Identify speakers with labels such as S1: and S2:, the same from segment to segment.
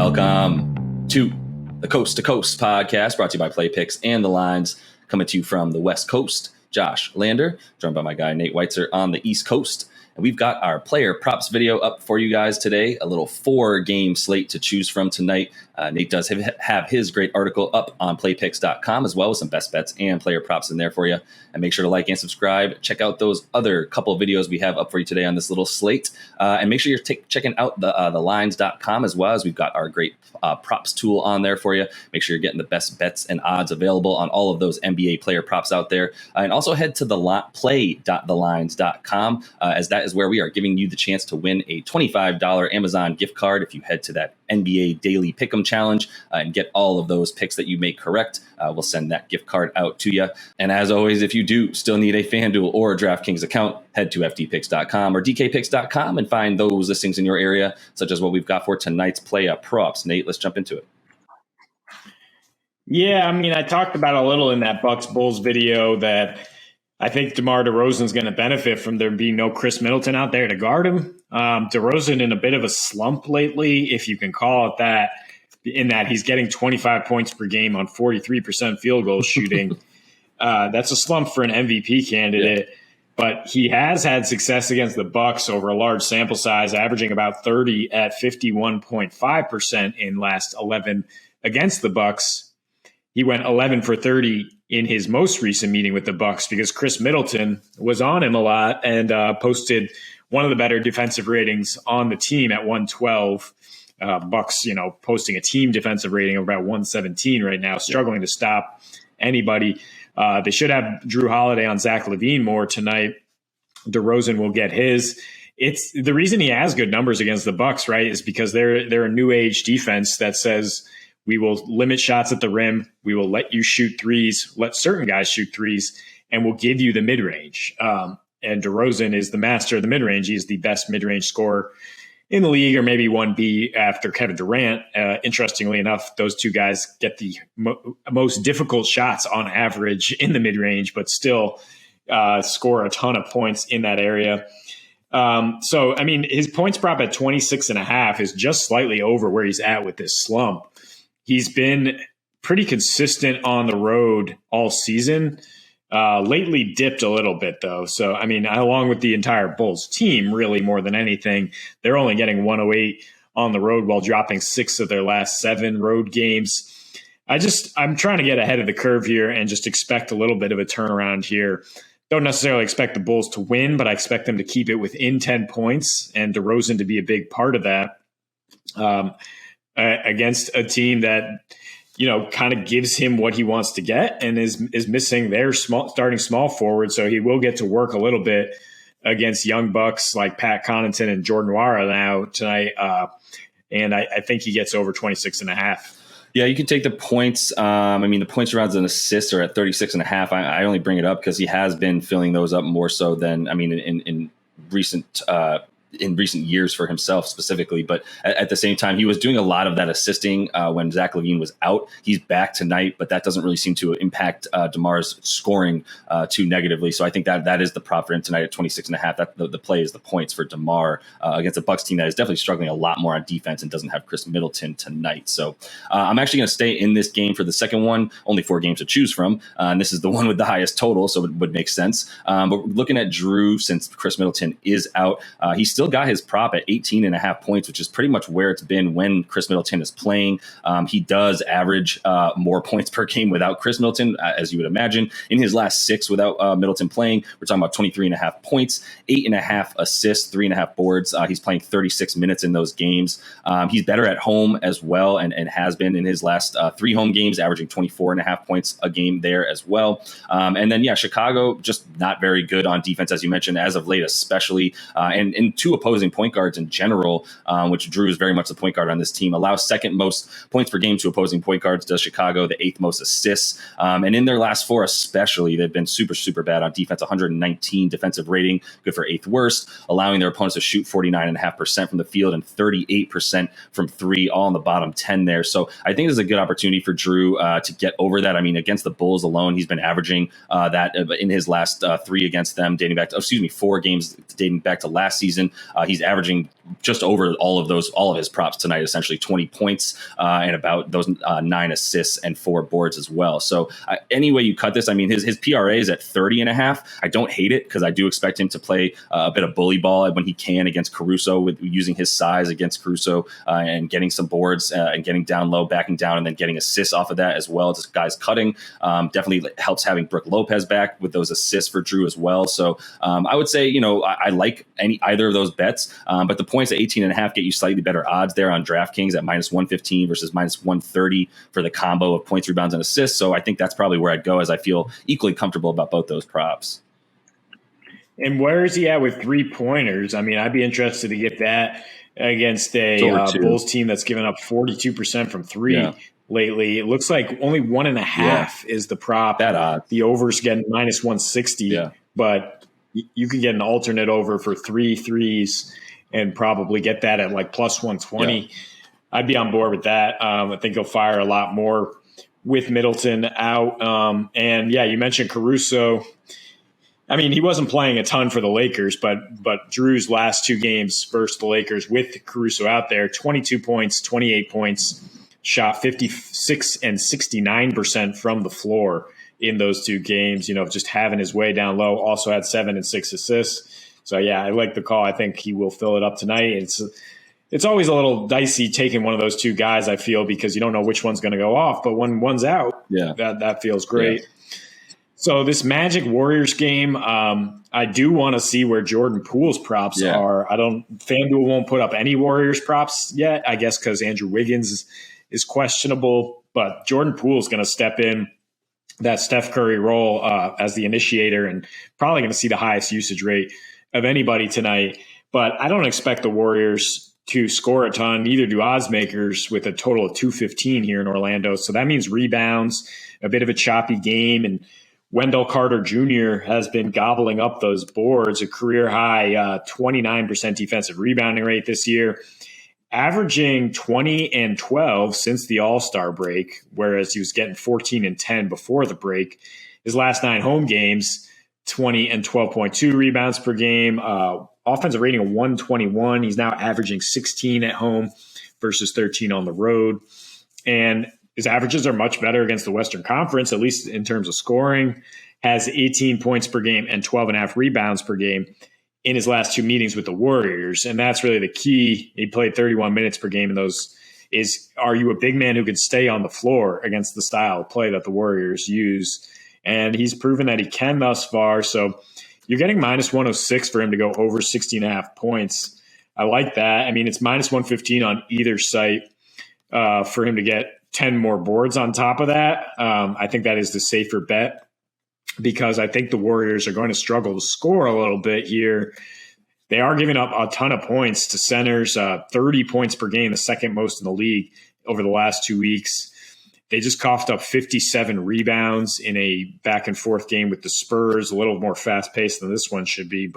S1: Welcome to the Coast to Coast podcast, brought to you by Play Picks and the Lines, coming to you from the West Coast. Josh Lander, joined by my guy Nate Weitzer on the East Coast. And we've got our player props video up for you guys today, a little 4-game slate to choose from tonight. Nate does have his great article up on playpicks.com as well, with some best bets and player props in there for you. And make sure to like and subscribe. Check out those other couple of videos we have up for you today on this little slate. And make sure you're checking out the lines.com as well, as we've got our great props tool on there for you. Make sure you're getting the best bets and odds available on all of those NBA player props out there. And also head to the play.thelines.com, as that is where we are giving you the chance to win a $25 Amazon gift card if you head to that NBA Daily Pick'em Challenge and get all of those picks that you make correct. We'll send that gift card out to you. And as always, if you do still need a FanDuel or a DraftKings account, head to ftpicks.com or dkpicks.com and find those listings in your area, such as what we've got for tonight's play props. Nate, let's jump into it.
S2: Yeah, I mean, I talked about a little in that Bucks Bulls video that I think DeMar DeRozan's going to benefit from there being no Chris Middleton out there to guard him. DeRozan in a bit of a slump lately, if you can call it that, in that he's getting 25 points per game on 43% field goal shooting. That's a slump for an MVP candidate, but he has had success against the Bucks over a large sample size, averaging about 30 at 51.5% in last 11 against the Bucks. He went 11 for 30 in his most recent meeting with the Bucks because Chris Middleton was on him a lot and posted one of the better defensive ratings on the team at 112. Bucks, posting a team defensive rating of about 117 right now, struggling to stop anybody. They should have Jrue Holiday on Zach LaVine more tonight. DeRozan will get his. It's the reason he has good numbers against the Bucks, right, is because they're a new age defense that says, we will limit shots at the rim. We will let you shoot threes, let certain guys shoot threes, and we'll give you the mid-range. And DeRozan is the master of the mid-range. He's the best mid-range scorer in the league, or maybe 1B after Kevin Durant. Interestingly enough, those two guys get the most difficult shots on average in the mid-range, but still score a ton of points in that area. So, I mean, his points prop at 26.5 is just slightly over where he's at with this slump. He's been pretty consistent on the road all season. Lately dipped a little bit, though. So, I mean, along with the entire Bulls team, really more than anything, they're only getting 108 on the road while dropping 6 of their last 7 road games. I'm trying to get ahead of the curve here and just expect a little bit of a turnaround here. Don't necessarily expect the Bulls to win, but I expect them to keep it within 10 points and DeRozan to be a big part of that. Against a team that, kind of gives him what he wants to get and is missing their starting small forward. So he will get to work a little bit against young Bucks like Pat Connaughton and Jordan Nwora now tonight. And I think he gets over 26.5.
S1: Yeah, you can take the points. The points around an assist are at 36.5. I only bring it up because he has been filling those up more so than, in recent years for himself specifically. But at the same time, he was doing a lot of that assisting when Zach LaVine was out. He's back tonight, but that doesn't really seem to impact DeMar's scoring too negatively. So I think that is the prop for him tonight at 26.5. That the play is the points for DeMar against a Bucks team that is definitely struggling a lot more on defense and doesn't have Chris Middleton tonight. So I'm actually going to stay in this game for the second one. Only 4 games to choose from. And this is the one with the highest total, so it would make sense. But looking at Jrue, since Chris Middleton is out, he's still got his prop at 18.5 points, which is pretty much where it's been when Chris Middleton is playing. He does average more points per game without Chris Middleton, as you would imagine. In his last 6 without Middleton playing, we're talking about 23.5 points, 8.5 assists, 3.5 boards. He's playing 36 minutes in those games. He's better at home as well, and has been in his last 3 home games, averaging 24.5 points a game there as well. And then, Chicago just not very good on defense, as you mentioned, as of late, especially, and in 2 opposing point guards in general, which Jrue is very much the point guard on this team, allows second most points per game to opposing point guards, does Chicago, the 8th most assists. And in their last 4 especially, they've been super, super bad on defense, 119 defensive rating, good for 8th worst, allowing their opponents to shoot 49.5% from the field and 38% from 3, all in the bottom 10 there. So I think this is a good opportunity for Jrue to get over that. I mean, against the Bulls alone, he's been averaging that in his last 3 against them, 4 games dating back to last season. He's averaging just over all of his props tonight, essentially 20 points and about those 9 assists and 4 boards as well. So any way you cut this, I mean, his PRA is at 30.5. I don't hate it because I do expect him to play a bit of bully ball when he can against Caruso, with using his size against Caruso and getting some boards and getting down low, backing down, and then getting assists off of that as well. Just guys cutting definitely helps having Brook Lopez back with those assists for Jrue as well. So I would say, I like either of those bets, but the points at 18.5 get you slightly better odds there on DraftKings at -115 versus -130 for the combo of points, rebounds, and assists. So I think that's probably where I'd go, as I feel equally comfortable about both those props.
S2: And where is he at with 3-pointers? I mean, I'd be interested to get that against a Bulls team that's given up 42% from three lately. It looks like only 1.5 is the prop.
S1: That odd.
S2: The over's getting -160, but you could get an alternate over for 3 threes and probably get that at like +120. Yeah. I'd be on board with that. I think he'll fire a lot more with Middleton out. And you mentioned Caruso. I mean, he wasn't playing a ton for the Lakers, but Jrue's last 2 games versus the Lakers with Caruso out there, 22 points, 28 points, shot 56 and 69% from the floor in those 2 games, just having his way down low. Also had 7 and 6 assists. So, I like the call. I think he will fill it up tonight. It's always a little dicey taking one of those 2 guys, I feel, because you don't know which one's going to go off. But when one's out, that feels great. Yeah. So this Magic Warriors game, I do want to see where Jordan Poole's props are. FanDuel won't put up any Warriors props yet, I guess, because Andrew Wiggins is questionable. But Jordan Poole's going to step in that Steph Curry role as the initiator, and probably going to see the highest usage rate of anybody tonight. But I don't expect the Warriors to score a ton. Neither do odds makers, with a total of 215 here in Orlando. So that means rebounds, a bit of a choppy game, and Wendell Carter Jr. has been gobbling up those boards, a career high 29% defensive rebounding rate this year, averaging 20 and 12 since the All-Star break, whereas he was getting 14 and 10 before the break. His last 9 home games, 20 and 12.2 rebounds per game, offensive rating of 121. He's now averaging 16 at home versus 13 on the road. And his averages are much better against the Western Conference, at least in terms of scoring. Has 18 points per game and 12.5 rebounds per game in his last 2 meetings with the Warriors. And that's really the key. He played 31 minutes per game in those. Are you a big man who can stay on the floor against the style of play that the Warriors use? And he's proven that he can thus far. So you're getting -106 for him to go over 60.5 points. I like that. I mean, it's -115 on either site for him to get 10 more boards on top of that. I think that is the safer bet, because I think the Warriors are going to struggle to score a little bit here. They are giving up a ton of points to centers, 30 points per game, the second most in the league over the last 2 weeks. They just coughed up 57 rebounds in a back-and-forth game with the Spurs, a little more fast-paced than this one should be.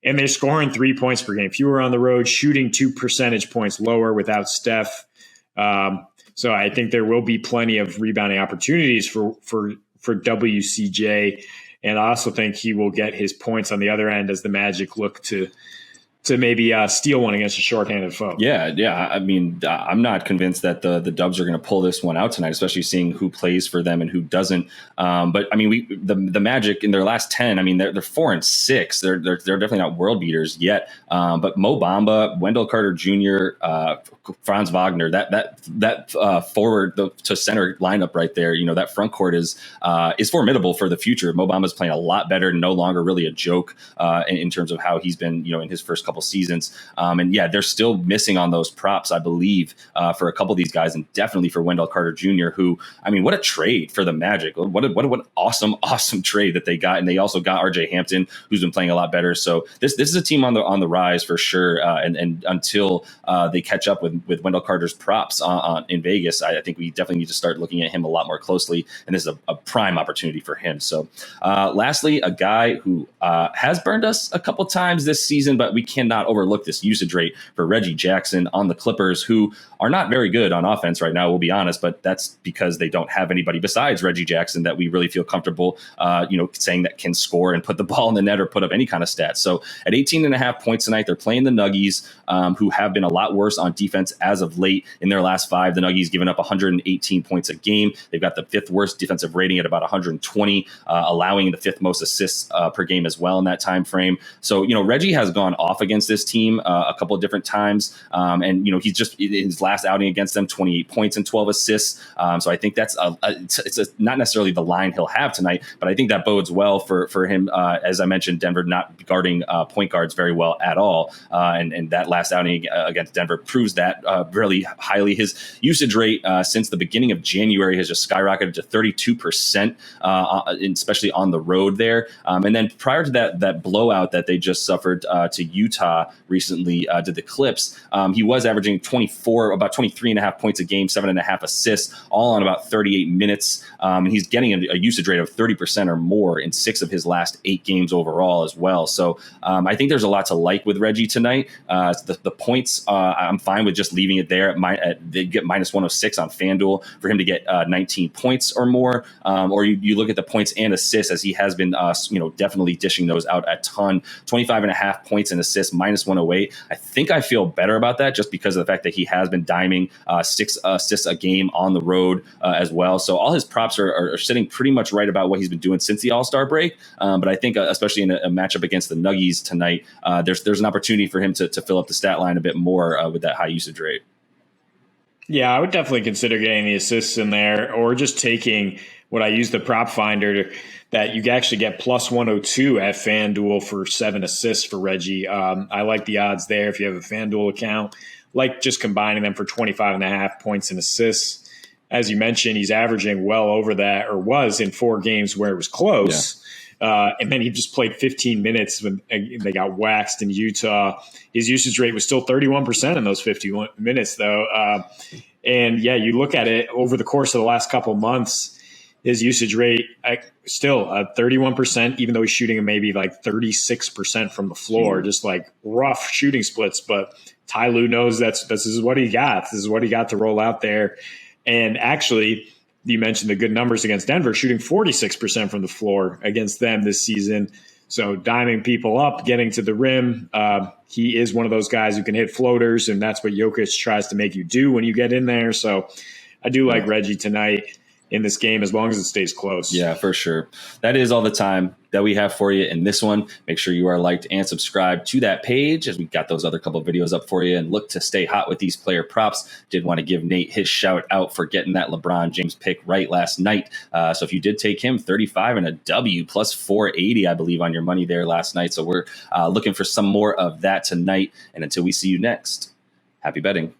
S2: And they're scoring 3 points per game fewer on the road, shooting 2 percentage points lower without Steph. So I think there will be plenty of rebounding opportunities for WCJ. And I also think he will get his points on the other end as the Magic look to maybe steal one against a shorthanded foe.
S1: Yeah. I mean, I'm not convinced that the Dubs are going to pull this one out tonight, especially seeing who plays for them and who doesn't. But I mean, the Magic in their last 10, I mean, they're 4 and 6. They're definitely not world beaters yet. But Mo Bamba, Wendell Carter Jr., Franz Wagner, that forward to center lineup right there, that front court is formidable for the future. Mo Bamba's playing a lot better, no longer really a joke in terms of how he's been, in his first couple seasons. They're still missing on those props, I believe, for a couple of these guys, and definitely for Wendell Carter Jr., who, I mean, what a trade for the Magic. What an awesome trade that they got. And they also got RJ Hampton, who's been playing a lot better. So this is a team on the rise for sure. And until they catch up with Wendell Carter's props in Vegas, I think we definitely need to start looking at him a lot more closely. And this is a prime opportunity for him. So lastly, a guy who has burned us a couple times this season, but we cannot cannot overlook this usage rate for Reggie Jackson on the Clippers, who are not very good on offense right now, we'll be honest, but that's because they don't have anybody besides Reggie Jackson that we really feel comfortable, saying that can score and put the ball in the net or put up any kind of stats. So at 18.5 points tonight, they're playing the Nuggies, who have been a lot worse on defense as of late. In their last 5, the Nuggies given up 118 points a game. They've got the 5th worst defensive rating at about 120, allowing the 5th most assists per game as well in that time frame. So, Reggie has gone off against this team a couple of different times. And, he's just in his last outing against them, 28 points and 12 assists. So I think that's not necessarily the line he'll have tonight, but I think that bodes well for him. As I mentioned, Denver not guarding point guards very well at all. And that last outing against Denver proves that really highly. His usage rate since the beginning of January has just skyrocketed to 32%, especially on the road there. And then prior to that blowout that they just suffered to Utah recently, to the Clips, he was averaging about 23.5 points a game, 7.5 assists, all on about 38 minutes. And he's getting a usage rate of 30% or more in 6 of his last 8 games overall as well. So I think there's a lot to like with Reggie tonight. The points, I'm fine with just leaving it there. They get minus 106 on FanDuel for him to get 19 points or more. Or you look at the points and assists, as he has been definitely dishing those out a ton. 25.5 points and assists, minus 108. I think I feel better about that just because of the fact that he has been diming 6 assists a game on the road as well. So all his props are sitting pretty much right about what he's been doing since the All-Star break. But I think especially in a matchup against the Nuggies tonight, there's an opportunity for him to fill up the stat line a bit more with that high usage rate.
S2: Yeah, I would definitely consider getting the assists in there, or just taking what I use the prop finder that you actually get plus 102 at FanDuel for 7 assists for Reggie. I like the odds there if you have a FanDuel account. Like just combining them for 25.5 points and assists. As you mentioned, he's averaging well over that, or was in 4 games where it was close. Yeah. And then he just played 15 minutes when they got waxed in Utah. His usage rate was still 31% in those 51 minutes, though. And, yeah, you look at it over the course of the last couple months, his usage rate still 31%, even though he's shooting maybe like 36% from the floor, just like rough shooting splits. But Ty Lue knows this is what he got. This is what he got to roll out there. And actually, you mentioned the good numbers against Denver, shooting 46% from the floor against them this season. So diming people up, getting to the rim. He is one of those guys who can hit floaters, and that's what Jokic tries to make you do when you get in there. So I do like Reggie tonight in this game, as long as it stays close.
S1: Yeah, for sure. That is all the time that we have for you in this one. Make sure you are liked and subscribed to that page, as we got those other couple of videos up for you, and look to stay hot with these player props. Did want to give Nate his shout out for getting that LeBron James pick right last night. So if you did take him, 35 and a W plus 480, I believe, on your money there last night. So we're looking for some more of that tonight. And until we see you next, happy betting.